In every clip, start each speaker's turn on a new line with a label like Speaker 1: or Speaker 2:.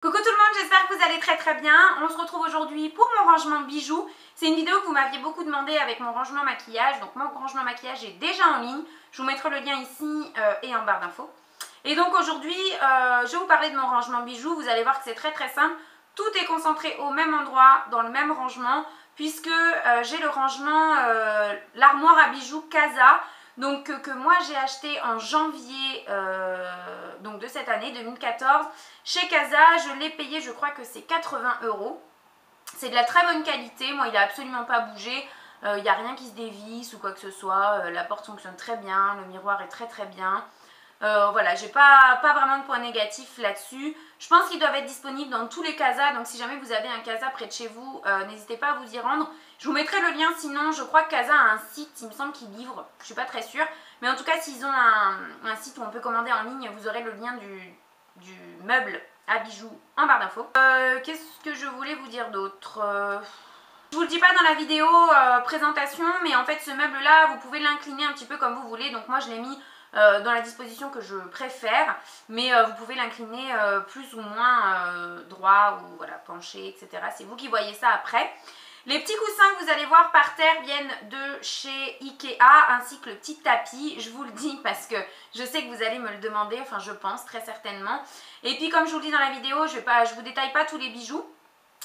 Speaker 1: Coucou tout le monde, j'espère que vous allez très bien. On se retrouve aujourd'hui pour mon rangement bijoux. C'est une vidéo que vous m'aviez beaucoup demandé avec mon rangement maquillage. Donc mon rangement maquillage est déjà en ligne. Je vous mettrai le lien ici et en barre d'infos. Et donc aujourd'hui, je vais vous parler de mon rangement bijoux. Vous allez voir que c'est très simple. Tout est concentré au même endroit, dans le même rangement, puisque j'ai le rangement, l'armoire à bijoux Casa. Donc que moi j'ai acheté en janvier donc de cette année 2014 chez Casa. Je l'ai payé, je crois que c'est 80 €. C'est de la très bonne qualité, moi il n'a absolument pas bougé, il n'y a rien qui se dévisse ou quoi que ce soit, la porte fonctionne très bien, le miroir est très bien. Voilà, j'ai pas vraiment de points négatifs là-dessus. Je pense qu'ils doivent être disponibles dans tous les Casa, donc si jamais vous avez un Casa près de chez vous, n'hésitez pas à vous y rendre. Je vous mettrai le lien, sinon je crois que Casa a un site, il me semble qu'ils livrent, je suis pas très sûre. Mais en tout cas, s'ils ont un site où on peut commander en ligne, vous aurez le lien du meuble à bijoux en barre d'infos. Qu'est-ce que je voulais vous dire d'autre je vous le dis pas dans la vidéo présentation, mais en fait ce meuble là, vous pouvez l'incliner un petit peu comme vous voulez. Donc moi je l'ai mis dans la disposition que je préfère, mais vous pouvez l'incliner plus ou moins droit ou voilà, penché, etc. C'est vous qui voyez ça après. Les petits coussins que vous allez voir par terre viennent de chez Ikea, ainsi que le petit tapis. Je vous le dis parce que je sais que vous allez me le demander, enfin je pense très certainement. Et puis comme je vous le dis dans la vidéo, je vous détaille pas tous les bijoux.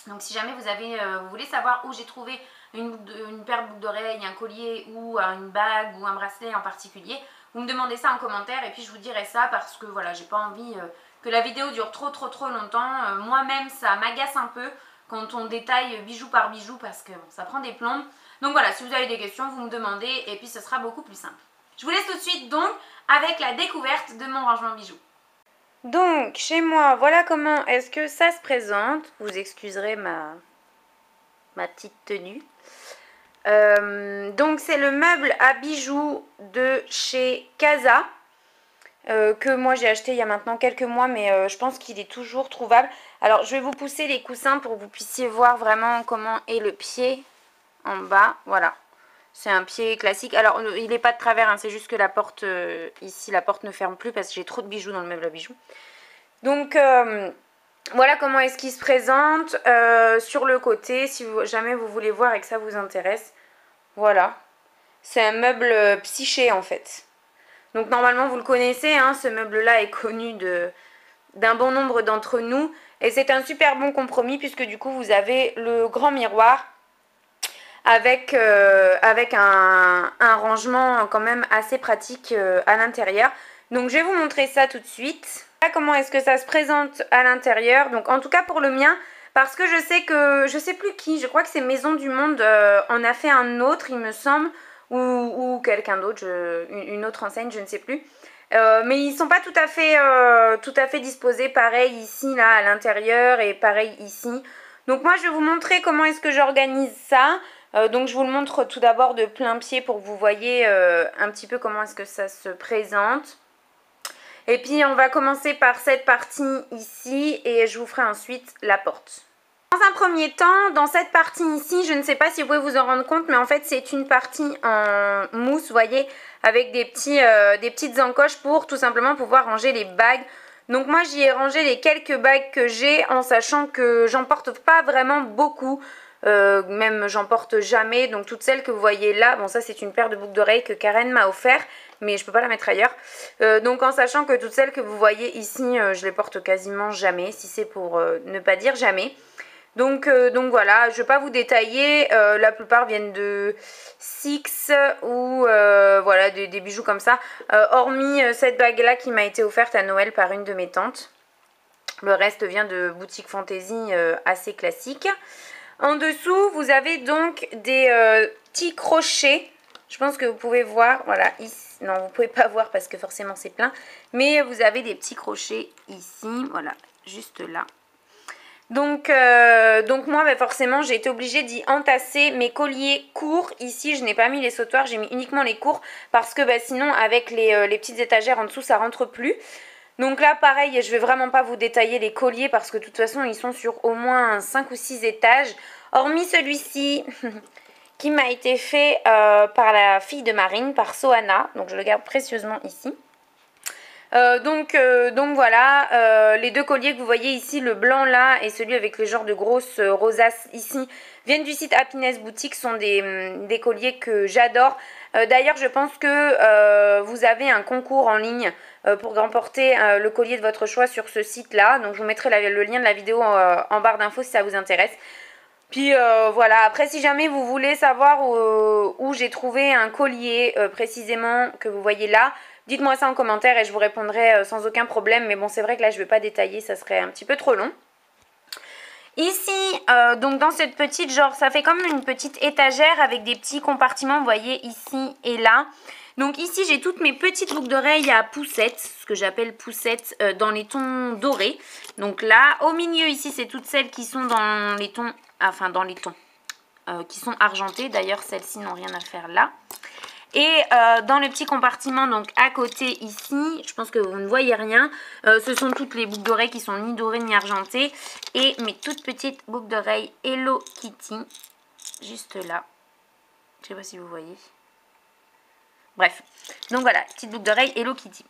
Speaker 1: Donc si jamais vous voulez savoir où j'ai trouvé une paire de boucles d'oreilles, un collier ou une bague ou un bracelet en particulier, vous me demandez ça en commentaire et puis je vous dirai ça parce que voilà, j'ai pas envie que la vidéo dure trop longtemps. Moi-même ça m'agace un peu quand on détaille bijou par bijou parce que bon, ça prend des plombes. Donc voilà, si vous avez des questions, vous me demandez et puis ce sera beaucoup plus simple. Je vous laisse tout de suite donc avec la découverte de mon rangement bijoux. Donc, chez moi, voilà comment est-ce que ça se présente. Vous excuserez ma petite tenue. Donc, c'est le meuble à bijoux de chez Casa. Que moi j'ai acheté il y a maintenant quelques mois, mais je pense qu'il est toujours trouvable. Alors, je vais vous pousser les coussins pour que vous puissiez voir vraiment comment est le pied en bas. Voilà. C'est un pied classique. Alors, il n'est pas de travers, hein, c'est juste que la porte, ici, la porte ne ferme plus parce que j'ai trop de bijoux dans le meuble à bijoux. Donc, voilà comment est-ce qu'il se présente. Sur le côté, si jamais vous voulez voir et que ça vous intéresse. Voilà. C'est un meuble psyché, en fait. Donc, normalement, vous le connaissez, hein, ce meuble-là est connu d'un bon nombre d'entre nous. Et c'est un super bon compromis puisque, du coup, vous avez le grand miroir avec un rangement quand même assez pratique à l'intérieur. Donc je vais vous montrer ça tout de suite. Là, comment est-ce que ça se présente à l'intérieur. Donc en tout cas pour le mien, parce que je sais que, je sais plus qui, je crois que c'est Maison du Monde en a fait un autre il me semble, ou quelqu'un d'autre, une autre enseigne, je ne sais plus. Mais ils sont pas tout à fait disposés pareil ici là à l'intérieur et pareil ici. Donc moi je vais vous montrer comment est-ce que j'organise ça. Donc je vous le montre tout d'abord de plein pied pour que vous voyez un petit peu comment est-ce que ça se présente. Et puis on va commencer par cette partie ici et je vous ferai ensuite la porte. Dans un premier temps, dans cette partie ici, je ne sais pas si vous pouvez vous en rendre compte, mais en fait c'est une partie en mousse, vous voyez, avec des petites encoches pour tout simplement pouvoir ranger les bagues. Donc moi j'y ai rangé les quelques bagues que j'ai en sachant que j'en porte pas vraiment beaucoup. Même j'en porte jamais, donc toutes celles que vous voyez là, bon ça c'est une paire de boucles d'oreilles que Karen m'a offert, mais je peux pas la mettre ailleurs. Donc en sachant que toutes celles que vous voyez ici, je les porte quasiment jamais, si c'est pour ne pas dire jamais. Donc voilà, je ne vais pas vous détailler, la plupart viennent de Six ou voilà des bijoux comme ça, hormis cette bague là qui m'a été offerte à Noël par une de mes tantes. Le reste vient de boutique fantaisie assez classique. En dessous, vous avez donc des petits crochets. Je pense que vous pouvez voir, voilà, ici. Non, vous ne pouvez pas voir parce que forcément c'est plein. Mais vous avez des petits crochets ici, voilà, juste là. Donc moi, bah, forcément, j'ai été obligée d'y entasser mes colliers courts. Ici, je n'ai pas mis les sautoirs, j'ai mis uniquement les courts parce que bah, sinon, avec les petites étagères en dessous, ça rentre plus. Donc là, pareil, je vais vraiment pas vous détailler les colliers parce que de toute façon, ils sont sur au moins 5 ou 6 étages. Hormis celui-ci qui m'a été fait par la fille de Marine, par Sohana. Donc je le garde précieusement ici. Donc voilà, les deux colliers que vous voyez ici, le blanc là et celui avec le genre de grosse rosace ici, viennent du site Happiness Boutique, sont des colliers que j'adore. D'ailleurs, je pense que vous avez un concours en ligne pour remporter le collier de votre choix sur ce site-là. Donc je vous mettrai le lien de la vidéo en barre d'infos si ça vous intéresse. Puis voilà, après si jamais vous voulez savoir où j'ai trouvé un collier précisément que vous voyez là, dites-moi ça en commentaire et je vous répondrai sans aucun problème. Mais bon, c'est vrai que là je ne vais pas détailler, ça serait un petit peu trop long. Ici, donc dans cette petite, genre ça fait comme une petite étagère avec des petits compartiments, vous voyez, ici et là. Donc ici j'ai toutes mes petites boucles d'oreilles à poussettes, ce que j'appelle poussettes dans les tons dorés. Donc là, au milieu ici c'est toutes celles qui sont dans les tons, enfin dans les tons qui sont argentés. D'ailleurs celles-ci n'ont rien à faire là. Et dans le petit compartiment, donc à côté ici, je pense que vous ne voyez rien, ce sont toutes les boucles d'oreilles qui sont ni dorées ni argentées. Et mes toutes petites boucles d'oreilles Hello Kitty, juste là. Je ne sais pas si vous voyez. Bref, donc voilà, petite boucle d'oreille Hello Kitty.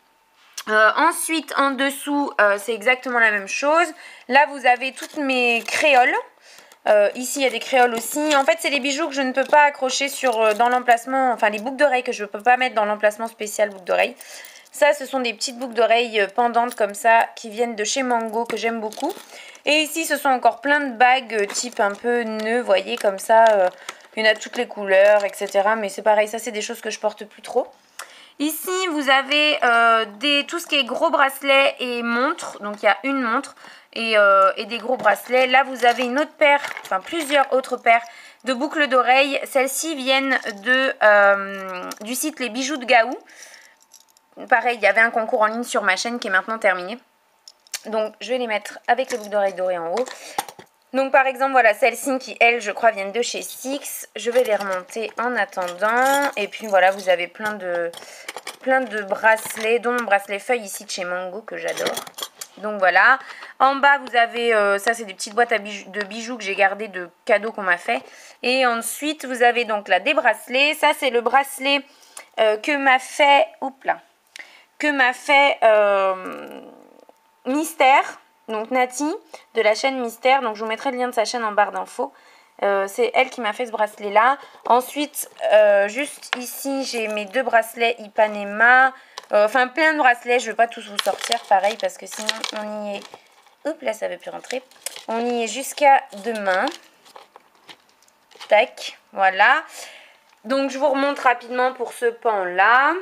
Speaker 1: Ensuite, en dessous, c'est exactement la même chose. Là, vous avez toutes mes créoles. Ici, il y a des créoles aussi. En fait, c'est les bijoux que je ne peux pas accrocher dans l'emplacement, enfin les boucles d'oreilles que je ne peux pas mettre dans l'emplacement spécial boucles d'oreilles. Ça, ce sont des petites boucles d'oreilles pendantes comme ça qui viennent de chez Mango que j'aime beaucoup. Et ici, ce sont encore plein de bagues type un peu nœud, vous voyez, comme ça. Il y en a toutes les couleurs, etc. Mais c'est pareil, ça, c'est des choses que je porte plus trop. Ici, vous avez tout ce qui est gros bracelets et montres. Donc, il y a une montre et des gros bracelets. Là, vous avez une autre paire, enfin plusieurs autres paires de boucles d'oreilles. Celles-ci viennent du site Les Bijoux de Gaou. Pareil, il y avait un concours en ligne sur ma chaîne qui est maintenant terminé. Donc, je vais les mettre avec les boucles d'oreilles dorées en haut. Donc par exemple voilà celles-ci qui elles je crois viennent de chez Six. Je vais les remonter en attendant. Et puis voilà vous avez plein de bracelets, dont mon bracelet feuille ici de chez Mango que j'adore. Donc voilà. En bas vous avez, ça c'est des petites boîtes de bijoux que j'ai gardées de cadeaux qu'on m'a fait. Et ensuite vous avez donc là des bracelets. Ça c'est le bracelet que m'a fait, Mystère. Donc Nati de la chaîne Mystère, donc je vous mettrai le lien de sa chaîne en barre d'infos. C'est elle qui m'a fait ce bracelet là. Ensuite juste ici j'ai mes deux bracelets Ipanema. Enfin plein de bracelets, je ne vais pas tous vous sortir pareil parce que sinon on y est. Oups là ça ne veut plus rentrer. On y est jusqu'à demain. Tac, voilà. Donc je vous remonte rapidement pour ce pan là.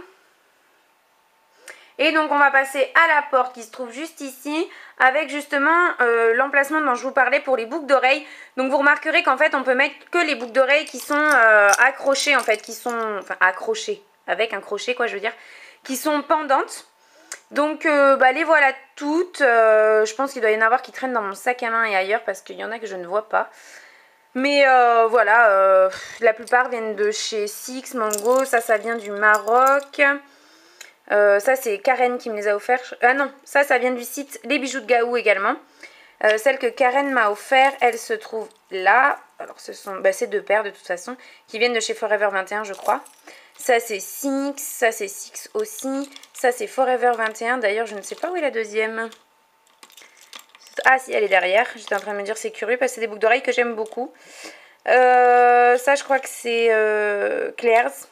Speaker 1: Et donc on va passer à la porte qui se trouve juste ici avec justement l'emplacement dont je vous parlais pour les boucles d'oreilles. Donc vous remarquerez qu'en fait on peut mettre que les boucles d'oreilles qui sont accrochées en fait, qui sont, enfin accrochées avec un crochet quoi je veux dire, qui sont pendantes. Donc les voilà toutes, je pense qu'il doit y en avoir qui traînent dans mon sac à main et ailleurs parce qu'il y en a que je ne vois pas. Mais voilà, la plupart viennent de chez Six, Mango, ça vient du Maroc. Ça c'est Karen qui me les a offerts. Ah non, ça vient du site Les Bijoux de Gaou également. Celle que Karen m'a offert, elle se trouve là. Alors ce sont ces deux paires de toute façon qui viennent de chez Forever 21 je crois. Ça c'est Six, ça c'est Six aussi. Ça c'est Forever 21. D'ailleurs je ne sais pas où est la deuxième. Ah si elle est derrière. J'étais en train de me dire c'est curieux parce que c'est des boucles d'oreilles que j'aime beaucoup. Ça je crois que c'est Claire's.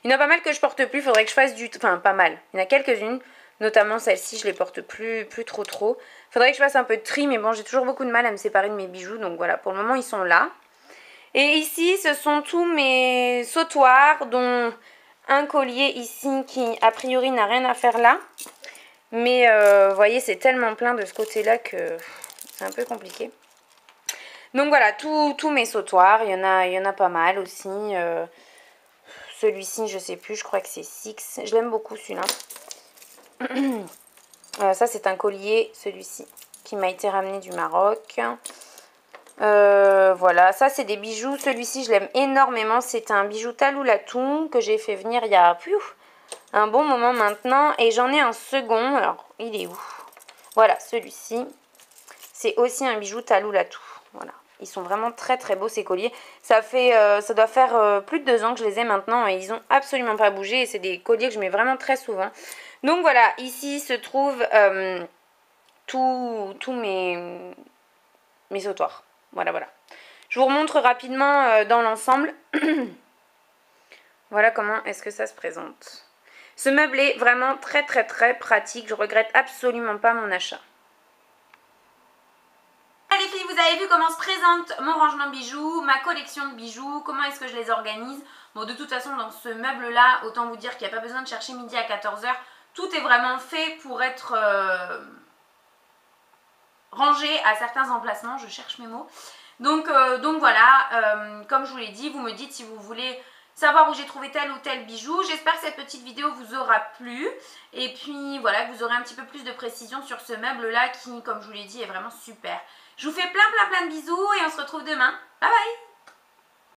Speaker 1: Il y en a pas mal que je porte plus, il faudrait que je fasse enfin pas mal, il y en a quelques-unes, notamment celle-ci, je les porte plus trop. Il faudrait que je fasse un peu de tri, mais bon j'ai toujours beaucoup de mal à me séparer de mes bijoux, donc voilà, pour le moment ils sont là. Et ici ce sont tous mes sautoirs, dont un collier ici qui a priori n'a rien à faire là. Mais vous voyez c'est tellement plein de ce côté-là que c'est un peu compliqué. Donc voilà, tous mes sautoirs, il y en a pas mal aussi. Celui-ci, je sais plus, je crois que c'est Six. Je l'aime beaucoup celui-là. Ça, c'est un collier, celui-ci, qui m'a été ramené du Maroc. Voilà, ça, c'est des bijoux. Celui-ci, je l'aime énormément. C'est un bijou Taloulatou que j'ai fait venir il y a un bon moment maintenant. Et j'en ai un second. Alors, il est où? Voilà, celui-ci. C'est aussi un bijou Taloulatou. Voilà. Ils sont vraiment très très beaux ces colliers. Ça doit faire plus de 2 ans que je les ai maintenant et ils ont absolument pas bougé. Et c'est des colliers que je mets vraiment très souvent. Donc voilà, ici se trouvent tous mes sautoirs. Voilà, voilà. Je vous remontre rapidement dans l'ensemble. Voilà comment est-ce que ça se présente. Ce meuble est vraiment très très très pratique. Je regrette absolument pas mon achat. Les filles, vous avez vu comment se présente mon rangement de bijoux, ma collection de bijoux, comment est-ce que je les organise. Bon, de toute façon, dans ce meuble-là, autant vous dire qu'il n'y a pas besoin de chercher midi à 14 h. Tout est vraiment fait pour être rangé à certains emplacements. Je cherche mes mots. Donc voilà, comme je vous l'ai dit, vous me dites si vous voulez savoir où j'ai trouvé tel ou tel bijou. J'espère que cette petite vidéo vous aura plu. Et puis voilà, que vous aurez un petit peu plus de précision sur ce meuble-là qui, comme je vous l'ai dit, est vraiment super. Je vous fais plein de bisous et on se retrouve demain. Bye bye!